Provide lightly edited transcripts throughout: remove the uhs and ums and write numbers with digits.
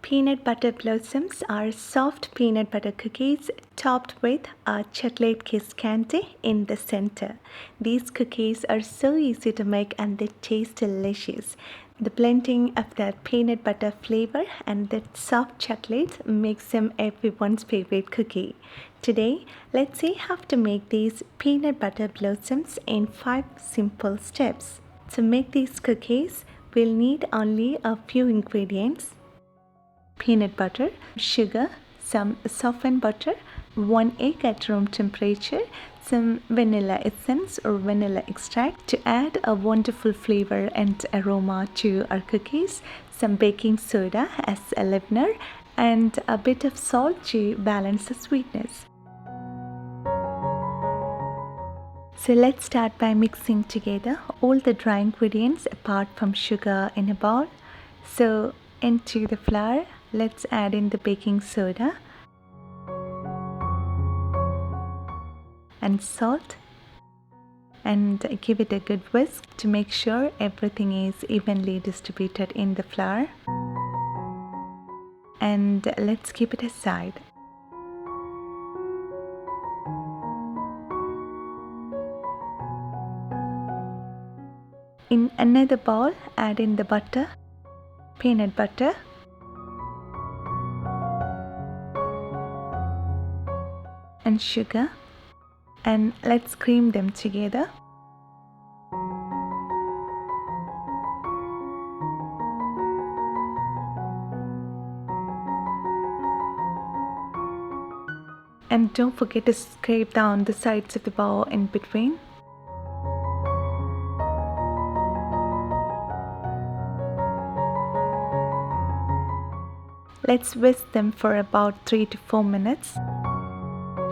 Peanut butter blossoms are soft peanut butter cookies topped with a chocolate kiss candy in the center. These cookies are so easy to make and they taste delicious. The blending of that peanut butter flavor and that soft chocolate makes them everyone's favorite cookie. Today, let's see how to make these peanut butter blossoms in 5 simple steps. To make these cookies, we'll need only a few ingredients: peanut butter, sugar, some softened butter, 1 egg at room temperature, some vanilla essence or vanilla extract to add a wonderful flavor and aroma to our cookies, some baking soda as a leavener, and a bit of salt to balance the sweetness. So let's start by mixing together all the dry ingredients apart from sugar in a bowl. So into the flour, let's add in the baking soda and salt and give it a good whisk to make sure everything is evenly distributed in the flour. And let's keep it aside. In another bowl, add in the butter, peanut butter, and sugar, and let's cream them together. And don't forget to scrape down the sides of the bowl in between. Let's whisk them for about 3 to 4 minutes.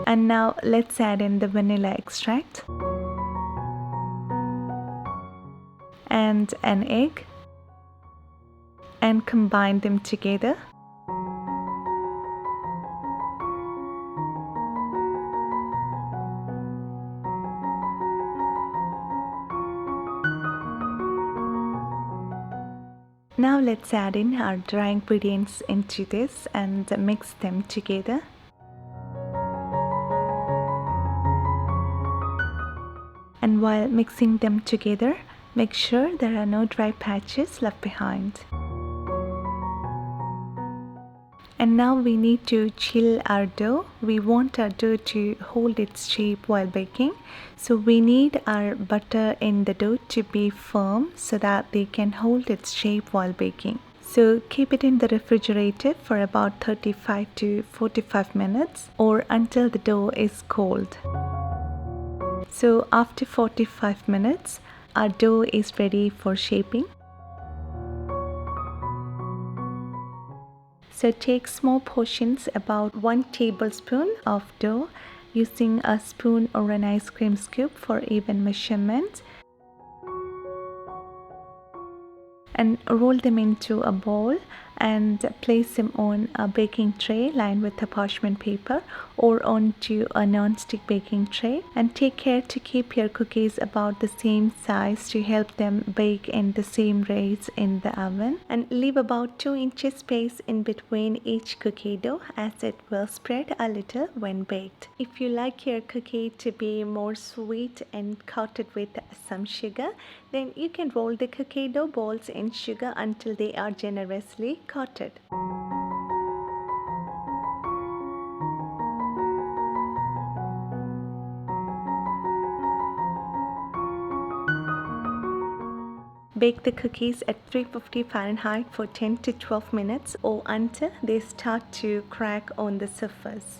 And now let's add in the vanilla extract and an egg and combine them together. Now let's add in our dry ingredients into this and mix them together. And while mixing them together, make sure there are no dry patches left behind. And now we need to chill our dough. We want our dough to hold its shape while baking. So we need our butter in the dough to be firm so that they can hold its shape while baking. So keep it in the refrigerator for about 35 to 45 minutes or until the dough is cold. So after 45 minutes, our dough is ready for shaping. So take small portions, about 1 tablespoon of dough, using a spoon or an ice cream scoop for even measurement, and roll them into a bowl and place them on a baking tray lined with a parchment paper or onto a non-stick baking tray, and take care to keep your cookies about the same size to help them bake in the same rates in the oven, and leave about 2 inches space in between each cookie dough as it will spread a little when baked. If you like your cookie to be more sweet and coated with some sugar, then you can roll the cookie dough balls in sugar until they are generously coated. Bake the cookies at 350 Fahrenheit for 10 to 12 minutes or until they start to crack on the surface.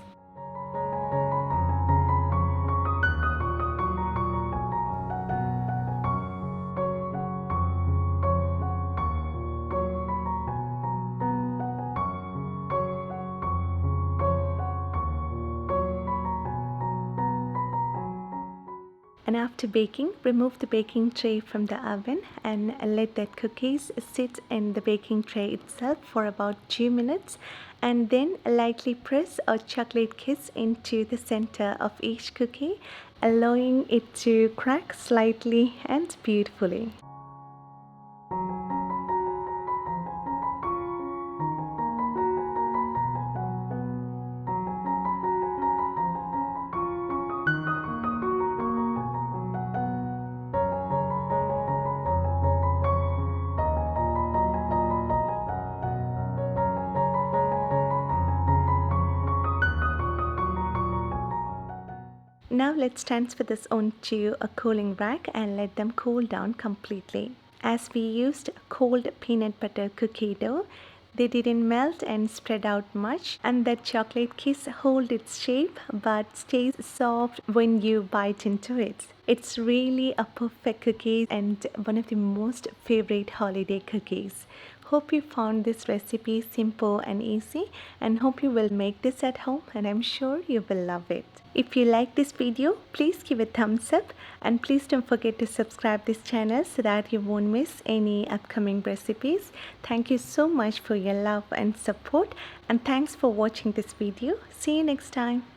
And after baking, remove the baking tray from the oven and let that cookies sit in the baking tray itself for about 2 minutes, and then lightly press a chocolate kiss into the center of each cookie, allowing it to crack slightly and beautifully. Now let's transfer this onto a cooling rack and let them cool down completely. As we used cold peanut butter cookie dough, they didn't melt and spread out much, and the chocolate kiss holds its shape but stays soft when you bite into it. It's really a perfect cookie and one of the most favorite holiday cookies. Hope you found this recipe simple and easy, and hope you will make this at home, and I'm sure you will love it. If you like this video, please give a thumbs up, and please don't forget to subscribe this channel so that you won't miss any upcoming recipes. Thank you so much for your love and support, and thanks for watching this video. See you next time.